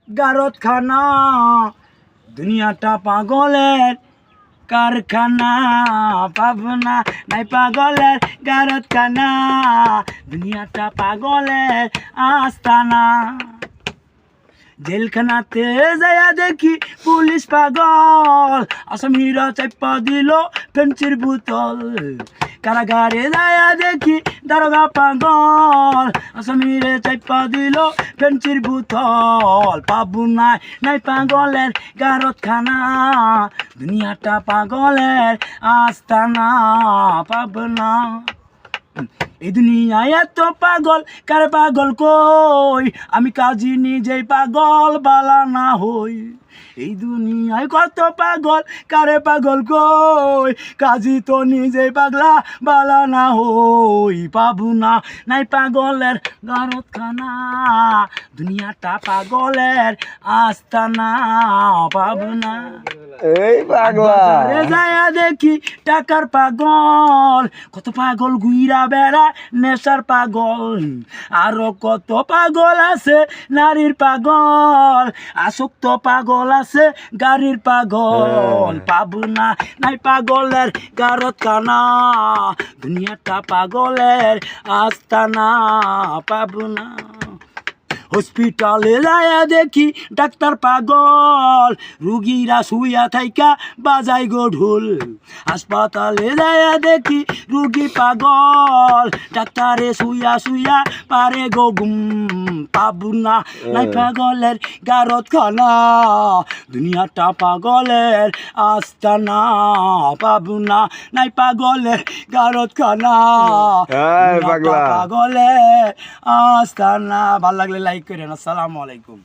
গারতখানা, দুনিয়াটা পাগলের কারখানা। পাবনা নাই পাগলের গারতখানা, দুনিয়াটা পাগলের আস্তানা। জেলখানাতে যায়া দেখি পুলিশ পাগল, আসামিরা চাপা দিল ফেন্সির বোতল। কারাগারে যায়া দেখি দারোগা পাগল, আসামিরে চাপা দিল ফেন্সির বোতল। পাবনা নাই পাগলের গারতখানা, দুনিয়াটা পাগলের আস্তানা। পাবনা এই দুনিয়ায় এত পাগল, কার পাগল কই? আমি কাজী নিজেই পাগল বালা না হই। এই দুনিয়ায় কত পাগল, কারে পাগল কই? কাজী তো নিজেই পাগলা বালা না হই। পাবনা নাই পাগলের গারতখানা, দুনিয়াটা পাগলের আস্তানা। পাবনা এই পাগলা যায়া দেখি টাকার পাগল, কত পাগল ঘুইরা বেড়া নেশার পাগল। আরো কত পাগল আছে নারীর পাগল, আসক্ত পাগল আছে গাড়ির পাগল। পাবনা নাই পাগলের গারতখানা, দুনিয়াটা পাগলের আস্তানা। পাবনা হসপিটালে যায়া দেখি ডাক্তার পাগল, রুগীরা শুইয়া থাইকা বাজাই গো ঢোল। হাসপাতালে যায়া দেখি রুগী পাগল, ডাক্তারে শুইয়া শুইয়া পারে গো ঘুম। পাবনা নাই পাগলের গারতখানা, দুনিয়াটা পাগলের আস্তানা। পাবনা নাই পাগলের গারতখানা, পাগলা পাগলের আস্তানা। ভালো লাগলে লাইক করেন। আসসালামু আলাইকুম।